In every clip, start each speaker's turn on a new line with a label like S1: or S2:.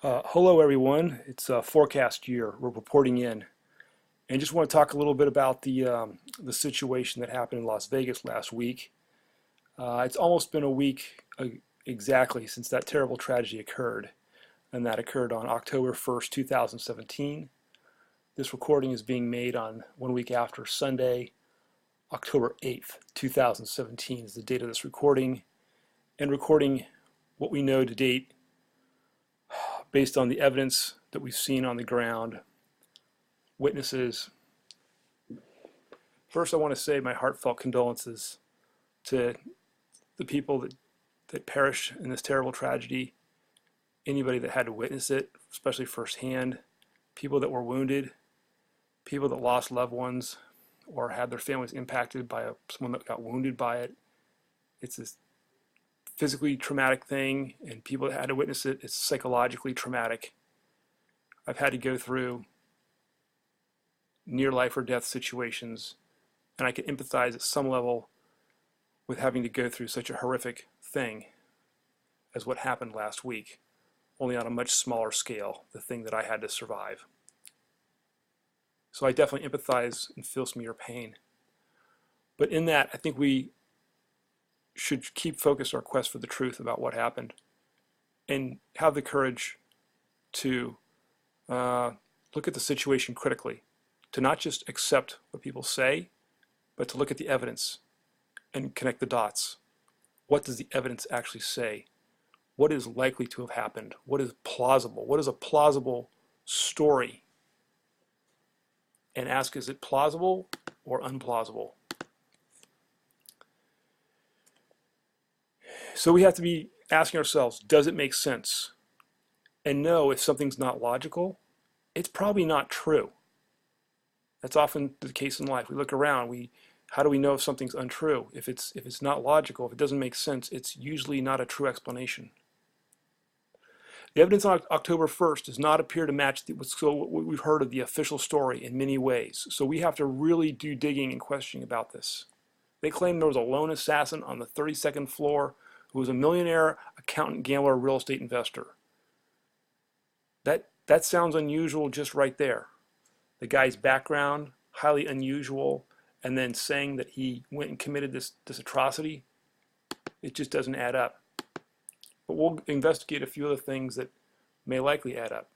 S1: Hello everyone, it's forecast year. We're reporting in and just want to talk a little bit about the situation that happened in Las Vegas last week. It's almost been a week exactly since that terrible tragedy occurred, and that occurred on October 1st, 2017. This recording is being made on 1 week after Sunday, October 8th, 2017 is the date of this recording, and recording what we know to date based on the evidence that we've seen on the ground, witnesses. First, I want to say my heartfelt condolences to the people that perished in this terrible tragedy, anybody that had to witness it, especially firsthand, people that were wounded, people that lost loved ones or had their families impacted by someone that got wounded by it. It's this physically traumatic thing, and people that had to witness it, it's psychologically traumatic. I've had to go through near life or death situations, and I can empathize at some level with having to go through such a horrific thing as what happened last week, only on a much smaller scale, the thing that I had to survive. So I definitely empathize and feel some of your pain. But in that, I think we should keep focused our quest for the truth about what happened and have the courage to look at the situation critically, to not just accept what people say, but to look at the evidence and connect the dots. What does the evidence actually say? What is likely to have happened? What is plausible? What is a plausible story? And ask, is it plausible or unplausible? So we have to be asking ourselves, does it make sense? And know if something's not logical, it's probably not true. That's often the case in life. We look around, how do we know if something's untrue? If it's not logical, if it doesn't make sense, it's usually not a true explanation. The evidence on October 1st does not appear to match what we've heard of the official story in many ways. So we have to really do digging and questioning about this. They claim there was a lone assassin on the 32nd floor who was a millionaire, accountant, gambler, real estate investor. That sounds unusual just right there. The guy's background, highly unusual, and then saying that he went and committed this atrocity, it just doesn't add up. But we'll investigate a few other things that may likely add up.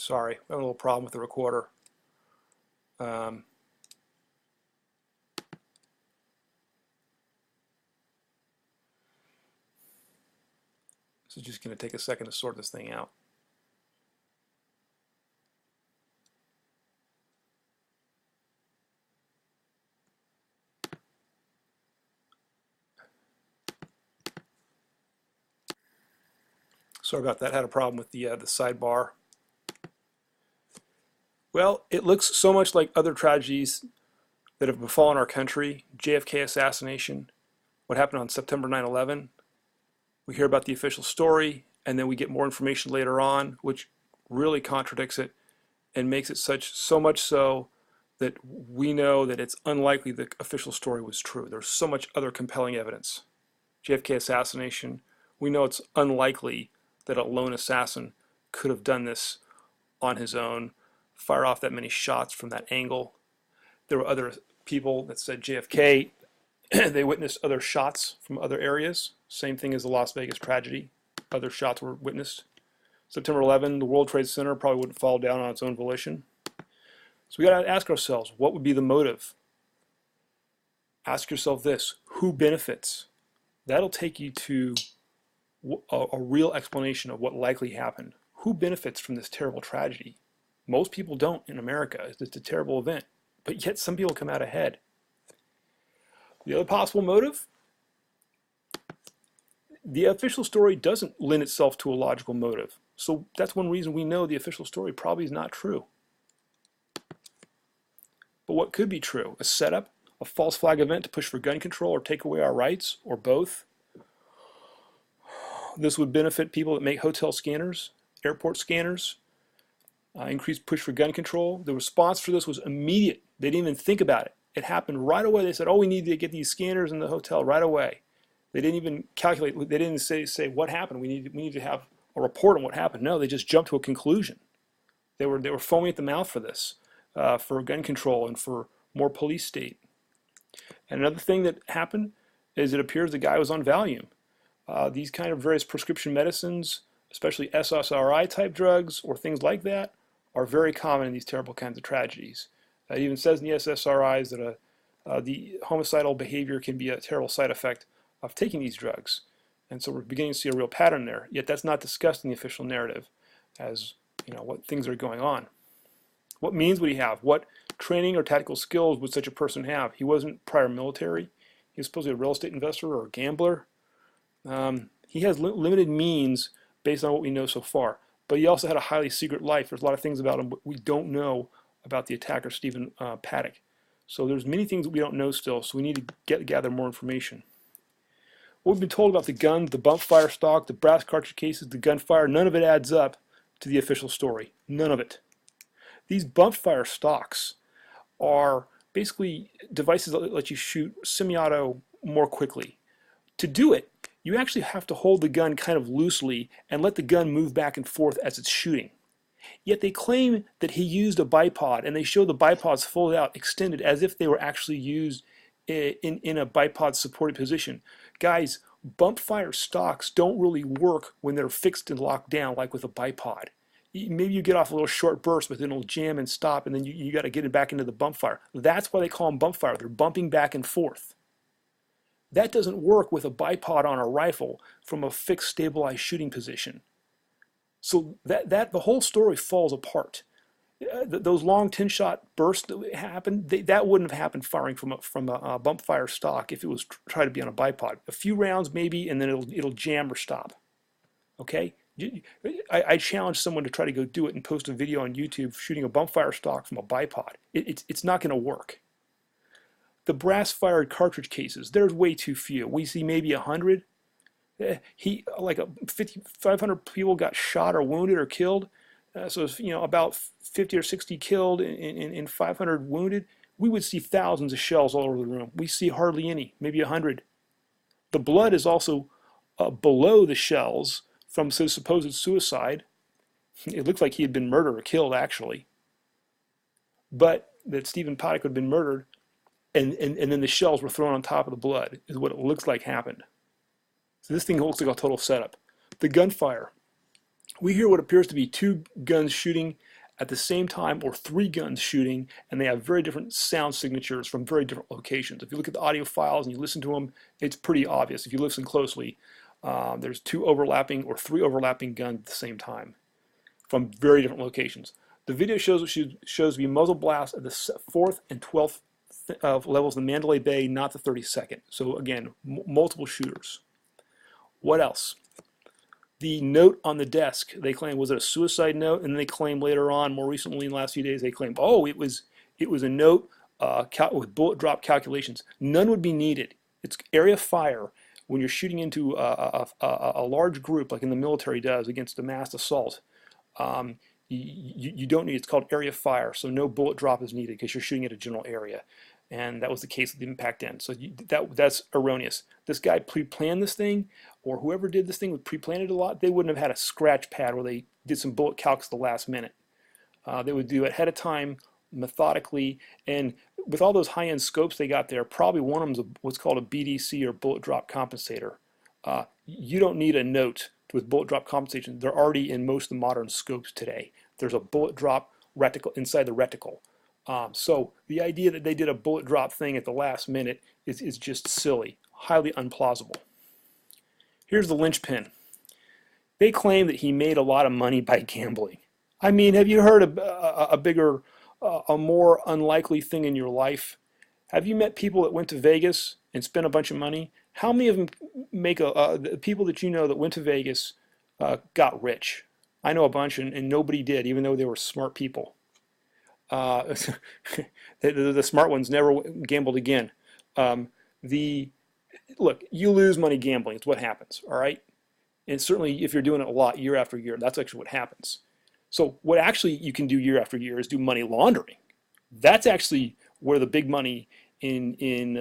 S1: Sorry, I have a little problem with the recorder. This is just going to take a second to sort this thing out. Sorry about that. I had a problem with the sidebar. Well, it looks so much like other tragedies that have befallen our country. JFK assassination, what happened on September 9/11. We hear about the official story, and then we get more information later on, which really contradicts it and makes it so much so that we know that it's unlikely the official story was true. There's so much other compelling evidence. JFK assassination, we know it's unlikely that a lone assassin could have done this on his own, fire off that many shots from that angle. There were other people that said JFK, they witnessed other shots from other areas. Same thing as the Las Vegas tragedy. Other shots were witnessed. September 11, the World Trade Center probably wouldn't fall down on its own volition. So we got to ask ourselves, what would be the motive? Ask yourself this, who benefits? That'll take you to a real explanation of what likely happened. Who benefits from this terrible tragedy? Most people don't in America. It's a terrible event. But yet some people come out ahead. The other possible motive? The official story doesn't lend itself to a logical motive. So that's one reason we know the official story probably is not true. But what could be true? A setup? A false flag event to push for gun control or take away our rights? Or both? This would benefit people that make hotel scanners, airport scanners, increased push for gun control. The response for this was immediate. They didn't even think about it. It happened right away. They said, oh, we need to get these scanners in the hotel right away. They didn't even calculate. They didn't say what happened. We need to have a report on what happened. No, they just jumped to a conclusion. They were foaming at the mouth for this, for gun control and for more police state. And another thing that happened is it appears the guy was on Valium. These kind of various prescription medicines, especially SSRI type drugs or things like that, are very common in these terrible kinds of tragedies. It even says in the SSRIs that the homicidal behavior can be a terrible side effect of taking these drugs. And so we're beginning to see a real pattern there. Yet that's not discussed in the official narrative as what things are going on. What means would he have? What training or tactical skills would such a person have? He wasn't prior military. He was supposedly a real estate investor or a gambler. He has limited means based on what we know so far. But he also had a highly secret life. There's a lot of things about him we don't know about the attacker, Stephen Paddock. So there's many things that we don't know still, so we need to gather more information. What we've been told about the guns, the bump fire stock, the brass cartridge cases, the gunfire, none of it adds up to the official story. None of it. These bump fire stocks are basically devices that let you shoot semi-auto more quickly. To do it, you actually have to hold the gun kind of loosely and let the gun move back and forth as it's shooting. Yet they claim that he used a bipod, and they show the bipods folded out, extended, as if they were actually used in a bipod supported position. Guys, bump fire stocks don't really work when they're fixed and locked down like with a bipod. Maybe you get off a little short burst, but then it'll jam and stop, and then you got to get it back into the bump fire. That's why they call them bump fire. They're bumping back and forth. That doesn't work with a bipod on a rifle from a fixed, stabilized shooting position. So the whole story falls apart. Those long 10-shot bursts that happened, that wouldn't have happened firing from a bump fire stock if it was tried to be on a bipod. A few rounds maybe, and then it'll jam or stop. Okay? I challenge someone to try to go do it and post a video on YouTube shooting a bump fire stock from a bipod. It's not going to work. The brass-fired cartridge cases, there's way too few. We see maybe 100. 500 people got shot or wounded or killed. So it's, about 50 or 60 killed and 500 wounded. We would see thousands of shells all over the room. We see hardly any, maybe 100. The blood is also below the shells from supposed suicide. It looks like he had been murdered or killed, actually. But that Stephen Paddock had been murdered, and then the shells were thrown on top of the blood, is what it looks like happened. So this thing looks like a total setup. The gunfire. We hear what appears to be 2 guns shooting at the same time, or 3 guns shooting, and they have very different sound signatures from very different locations. If you look at the audio files and you listen to them, it's pretty obvious. If you listen closely, there's 2 overlapping or 3 overlapping guns at the same time from very different locations. The video shows to be muzzle blast at the 4th and 12th levels of the Mandalay Bay, not the 32nd. So again, multiple shooters. What else? The note on the desk, they claim, was it a suicide note? And then they claim later on, more recently in the last few days, they claim, oh, it was a note with bullet drop calculations. None would be needed. It's area fire when you're shooting into a large group, like in the military does, against a mass assault. You don't need, it's called area fire, so no bullet drop is needed because you're shooting at a general area. And that was the case with the impact end. So that's erroneous. This guy pre-planned this thing, or whoever did this thing would pre-plan it a lot. They wouldn't have had a scratch pad where they did some bullet calcs at the last minute. They would do it ahead of time, methodically, and with all those high-end scopes they got there, probably one of them is what's called a BDC, or bullet drop compensator. You don't need a note with bullet drop compensation. They're already in most of the modern scopes today. There's a bullet drop reticle inside the reticle. So the idea that they did a bullet drop thing at the last minute is just silly, highly unplausible. Here's the linchpin. They claim that he made a lot of money by gambling. I mean, have you heard a bigger, a more unlikely thing in your life? Have you met people that went to Vegas and spent a bunch of money? How many of them make the people that you know that went to Vegas got rich? I know a bunch, and nobody did, even though they were smart people. The smart ones never gambled again. Look, you lose money gambling. It's what happens, all right? And certainly if you're doing it a lot year after year, that's actually what happens. So what actually you can do year after year is do money laundering. That's actually where the big money in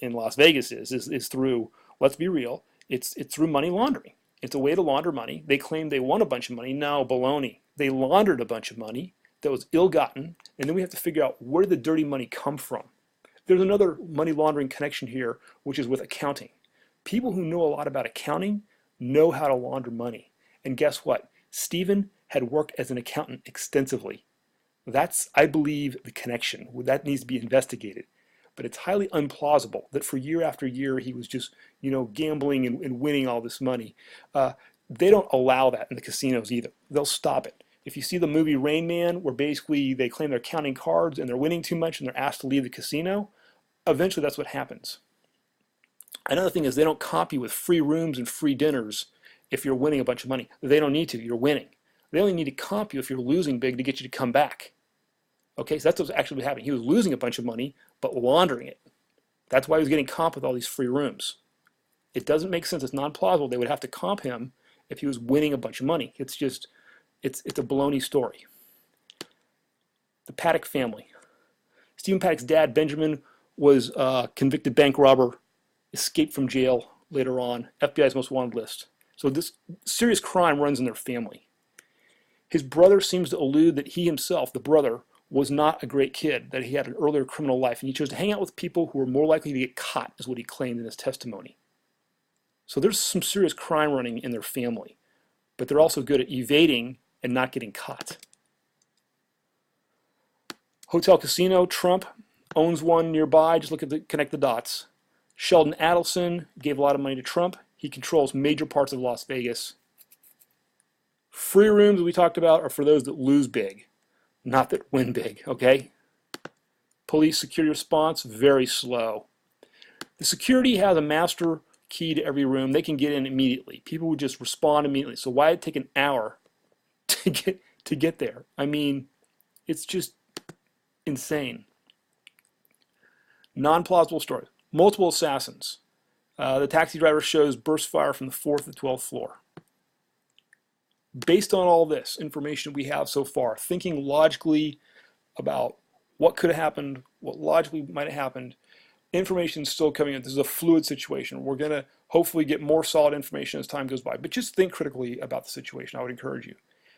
S1: Las Vegas is through. Let's be real. It's through money laundering. It's a way to launder money. They claim they won a bunch of money. No, baloney. They laundered a bunch of money that was ill-gotten, and then we have to figure out where did the dirty money come from. There's another money laundering connection here, which is with accounting. People who know a lot about accounting know how to launder money. And guess what? Stephen had worked as an accountant extensively. That's, I believe, the connection. That needs to be investigated. But it's highly implausible that for year after year he was just, gambling and winning all this money. They don't allow that in the casinos either. They'll stop it. If you see the movie Rain Man, where basically they claim they're counting cards and they're winning too much and they're asked to leave the casino, eventually that's what happens. Another thing is they don't comp you with free rooms and free dinners if you're winning a bunch of money. They don't need to. You're winning. They only need to comp you if you're losing big to get you to come back. Okay, so that's what's actually happening. He was losing a bunch of money, but laundering it. That's why he was getting comp with all these free rooms. It doesn't make sense. It's non-plausible. They would have to comp him if he was winning a bunch of money. It's just, it's a baloney story. The Paddock family. Stephen Paddock's dad, Benjamin, was a convicted bank robber, escaped from jail later on, FBI's most wanted list. So this serious crime runs in their family. His brother seems to allude that he himself, the brother, was not a great kid, that he had an earlier criminal life, and he chose to hang out with people who were more likely to get caught, is what he claimed in his testimony. So there's some serious crime running in their family, but they're also good at evading and not getting caught. Hotel Casino, Trump owns one nearby. Just connect the dots. Sheldon Adelson gave a lot of money to Trump. He controls major parts of Las Vegas. Free rooms we talked about are for those that lose big, not that win big, okay? Police security response, very slow. The security has a master key to every room. They can get in immediately. People would just respond immediately. So why it take an hour to get there? I mean, it's just insane. Non-plausible story. Multiple assassins. The taxi driver shows burst fire from the 4th to 12th floor. Based on all this information we have so far, thinking logically about what could have happened, what logically might have happened, information is still coming in. This is a fluid situation. We're going to hopefully get more solid information as time goes by. But just think critically about the situation. I would encourage you.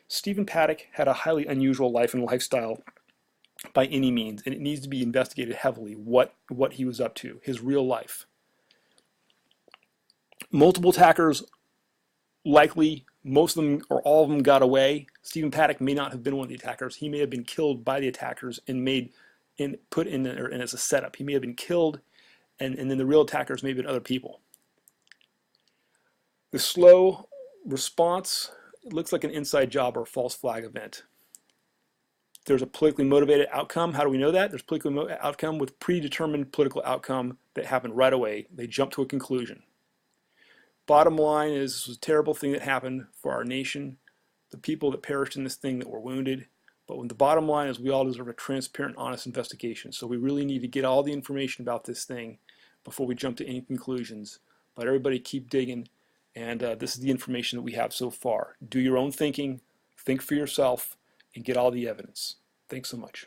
S1: Stephen Paddock had a highly unusual life and lifestyle by any means, and it needs to be investigated heavily what he was up to, his real life. Multiple attackers, likely most of them or all of them got away. Stephen Paddock may not have been one of the attackers. He may have been killed by the attackers and put in as a setup. He may have been killed, and then the real attackers may have been other people. The slow response, it looks like an inside job or a false flag event. There's a politically motivated outcome. How do we know that? There's politically motivated outcome with predetermined political outcome that happened right away. They jump to a conclusion. Bottom line is, this was a terrible thing that happened for our nation, the people that perished in this thing that were wounded. But when the bottom line is we all deserve a transparent, honest investigation. So we really need to get all the information about this thing before we jump to any conclusions. But everybody keep digging, and this is the information that we have so far. Do your own thinking, think for yourself, and get all the evidence. Thanks so much.